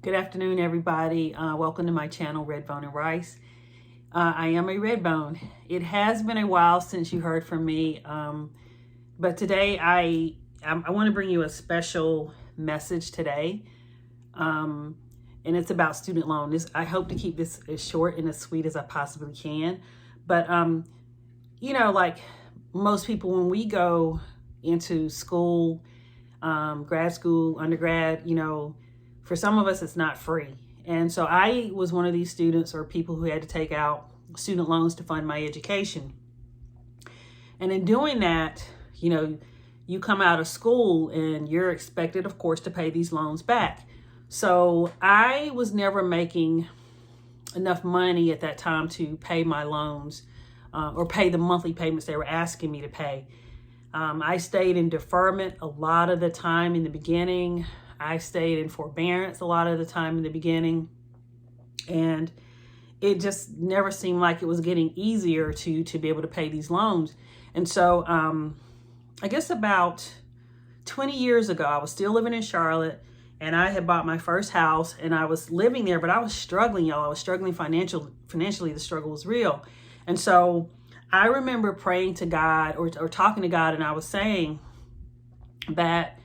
Good afternoon, everybody. Welcome to my channel, Red Bone and Rice. I am a red bone. It has been a while since you heard from me, but today I want to bring you a special message today, and it's about student loans. I hope to keep this as short and as sweet as I possibly can, but like most people, when we go into school, grad school, undergrad, for some of us, it's not free. And so I was one of these students or people who had to take out student loans to fund my education. And in doing that, you come out of school and you're expected, of course, to pay these loans back. So I was never making enough money at that time to pay my loans or pay the monthly payments they were asking me to pay. I stayed in deferment a lot of the time in the beginning. I stayed in forbearance a lot of the time in the beginning, and it just never seemed like it was getting easier to be able to pay these loans. And so I guess about 20 years ago, I was still living in Charlotte, and I had bought my first house, and I was living there, but I was struggling, y'all. I was struggling financially. The struggle was real. And so I remember praying to God or talking to God, and I was saying that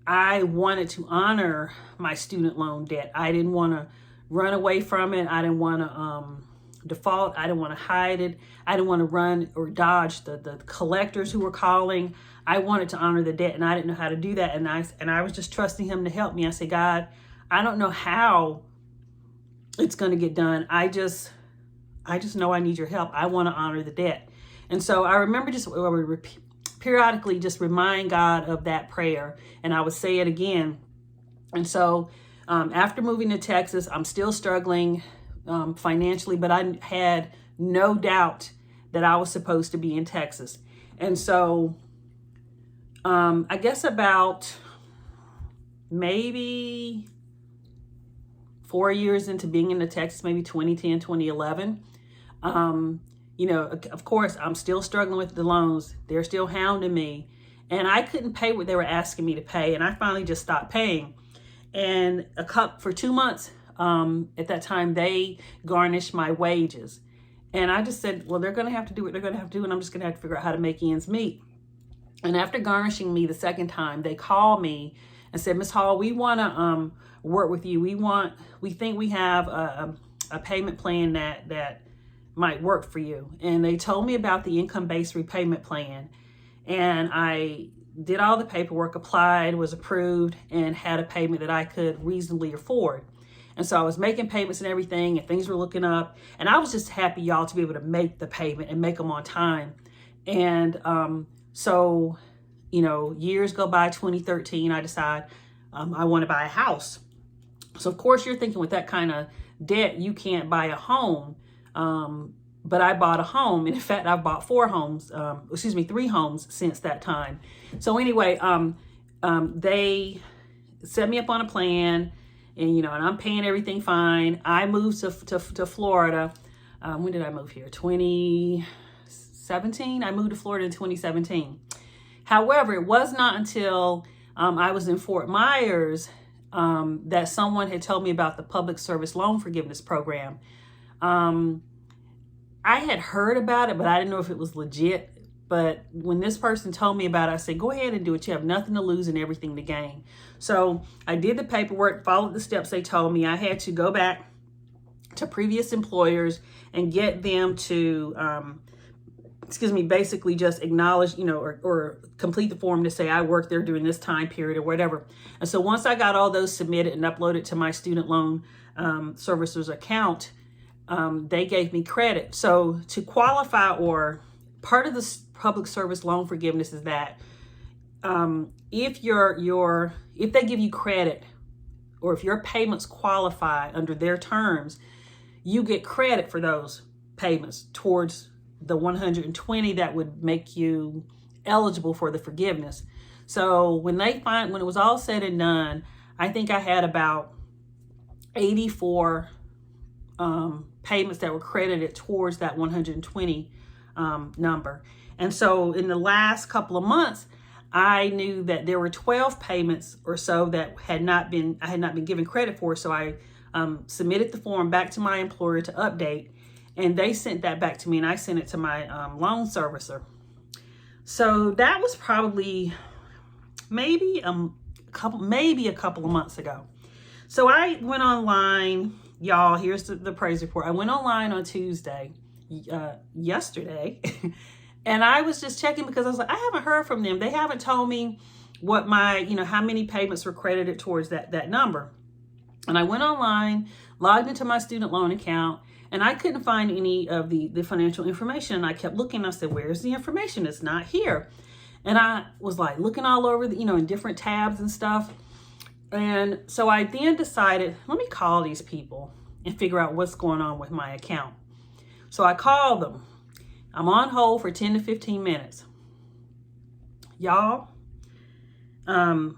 I wanted to honor my student loan debt. I didn't want to run away from it. I didn't want to default. I didn't want to hide it. I didn't want to run or dodge the collectors who were calling. I wanted to honor the debt, and I didn't know how to do that. And I was just trusting him to help me. I said, God, I don't know how it's going to get done. I just know I need your help. I want to honor the debt. And so I remember periodically just remind God of that prayer, and I would say it again. And so after moving to Texas, I'm still struggling financially, but I had no doubt that I was supposed to be in Texas. And so I guess about maybe 4 years into being in Texas, maybe 2010, 2011, of course, I'm still struggling with the loans. They're still hounding me. And I couldn't pay what they were asking me to pay. And I finally just stopped paying. And for 2 months at that time, they garnished my wages. And I just said, well, they're going to have to do what they're going to have to do. And I'm just going to have to figure out how to make ends meet. And after garnishing me the second time, they called me and said, Ms. Hall, we want to work with you. We think we have a payment plan that might work for you. And they told me about the income-based repayment plan. And I did all the paperwork, applied, was approved, and had a payment that I could reasonably afford. And so I was making payments and everything, and things were looking up. And I was just happy, y'all, to be able to make the payment and make them on time. And so, years go by, 2013, I decide I want to buy a house. So, of course, you're thinking with that kind of debt, you can't buy a home. But I bought a home. And in fact, I've bought 3 homes since that time. So anyway, they set me up on a plan, and I'm paying everything fine. I moved to Florida. When did I move here? 2017. I moved to Florida in 2017. However, it was not until I was in Fort Myers that someone had told me about the public service loan forgiveness program. I had heard about it, but I didn't know if it was legit. But when this person told me about it, I said, go ahead and do it. You have nothing to lose and everything to gain. So I did the paperwork, followed the steps they told me. I had to go back to previous employers and get them to, basically just acknowledge, or complete the form to say I worked there during this time period or whatever. And so once I got all those submitted and uploaded to my student loan servicer's account, they gave me credit. So to qualify, or part of the public service loan forgiveness is that if they give you credit, or if your payments qualify under their terms, you get credit for those payments towards the 120 that would make you eligible for the forgiveness. So when it was all said and done, I think I had about 84 payments that were credited towards that 120 number. And so in the last couple of months, I knew that there were 12 payments or so that I had not been given credit for. So I submitted the form back to my employer to update, and they sent that back to me, and I sent it to my loan servicer. So that was probably maybe a couple of months ago. So I went online, y'all. Here's the praise report. I went online on Tuesday, yesterday, and I was just checking because I was like, I haven't heard from them. They haven't told me what my, how many payments were credited towards that number. And I went online, logged into my student loan account, and I couldn't find any of the financial information. And I kept looking. I said, where's the information? It's not here. And I was like looking all over, in different tabs and stuff. And so I then decided, let me call these people and figure out what's going on with my account. So I called them. I'm on hold for 10 to 15 minutes. Y'all, I'm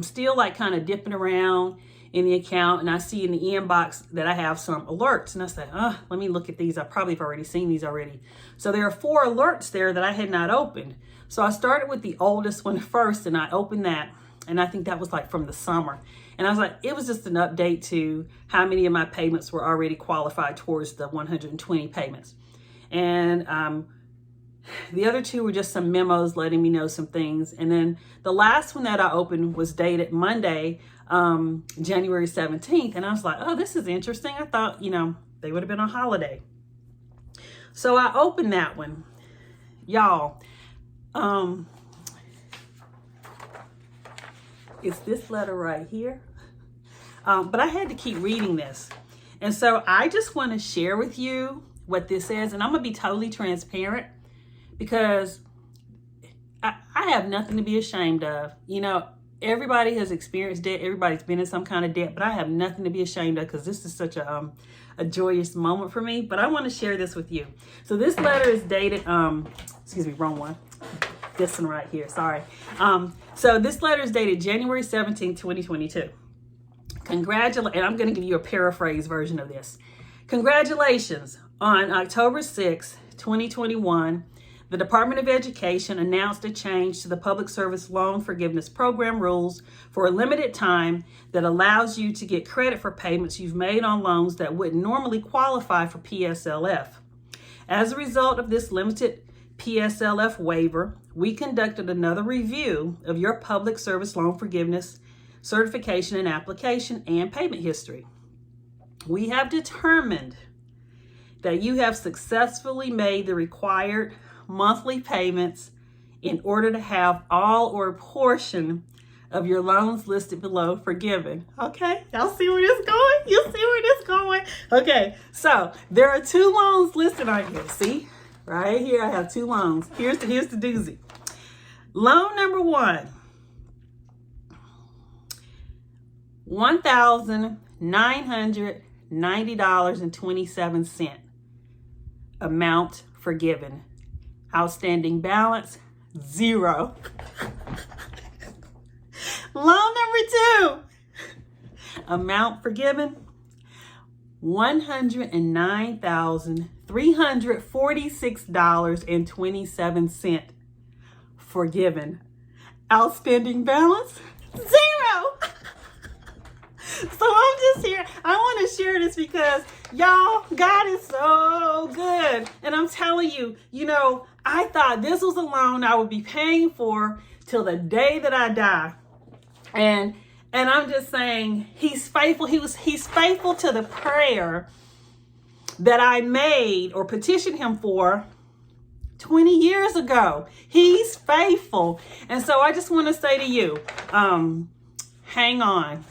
still like kind of dipping around in the account, and I see in the inbox that I have some alerts. And I said, let me look at these. I probably have already seen these already. So there are 4 alerts there that I had not opened. So I started with the oldest one first, and I opened that. And I think that was like from the summer. And I was like, it was just an update to how many of my payments were already qualified towards the 120 payments. And the other 2 were just some memos letting me know some things. And then the last one that I opened was dated Monday, January 17th. And I was like, oh, this is interesting. I thought, they would have been on holiday. So I opened that one. Y'all, it's this letter right here. But I had to keep reading this. And so I just want to share with you what this says. And I'm going to be totally transparent because I have nothing to be ashamed of. Everybody has experienced debt. Everybody's been in some kind of debt, but I have nothing to be ashamed of because this is such a joyous moment for me. But I want to share this with you. So this letter is dated, excuse me, wrong one. This one right here, sorry. So this letter is dated January 17th, 2022. And I'm going to give you a paraphrase version of this. Congratulations. On October 6th, 2021, the Department of Education announced a change to the Public Service Loan Forgiveness Program rules for a limited time that allows you to get credit for payments you've made on loans that wouldn't normally qualify for PSLF. As a result of this limited PSLF waiver, we conducted another review of your public service loan forgiveness certification and application and payment history. We have determined that you have successfully made the required monthly payments in order to have all or a portion of your loans listed below forgiven. Okay, y'all see where this is going? You see where this is going? Okay, so there are 2 loans listed on here. See? Right here, I have 2 loans. Here's the doozy. Loan number 1, $1,990.27. Amount forgiven. Outstanding balance, 0. Loan number 2, amount forgiven, $109,346.27 forgiven. Outstanding balance, 0. So I'm just here. I want to share this because y'all, God is so good. And I'm telling you, I thought this was a loan I would be paying for till the day that I die. And I'm just saying, he's faithful. He's faithful to the prayer that I made or petitioned him for 20 years ago. He's faithful. And so I just want to say to you, hang on.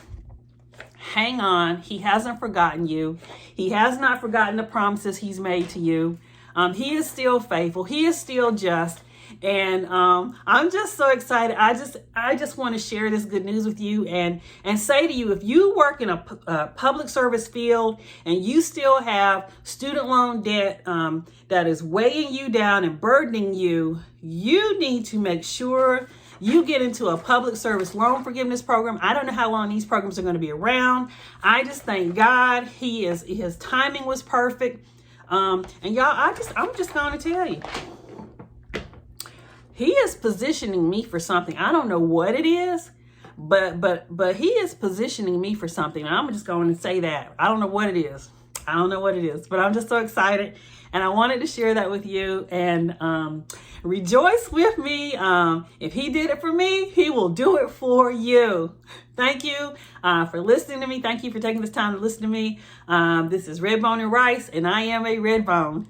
Hang on. He hasn't forgotten you. He has not forgotten the promises he's made to you. He is still faithful. He is still just. And I'm just so excited. I just want to share this good news with you and say to you, if you work in a public service field and you still have student loan debt that is weighing you down and burdening you, you need to make sure you get into a public service loan forgiveness program. I don't know how long these programs are going to be around. I just thank God his timing was perfect. And y'all, I'm just going to tell you, He is positioning me for something. I don't know what it is, but he is positioning me for something. And I'm just going to say that. I don't know what it is. I don't know what it is, but I'm just so excited. And I wanted to share that with you and rejoice with me. If he did it for me, he will do it for you. Thank you for listening to me. Thank you for taking this time to listen to me. This is Red Bone and Rice, and I am a red bone.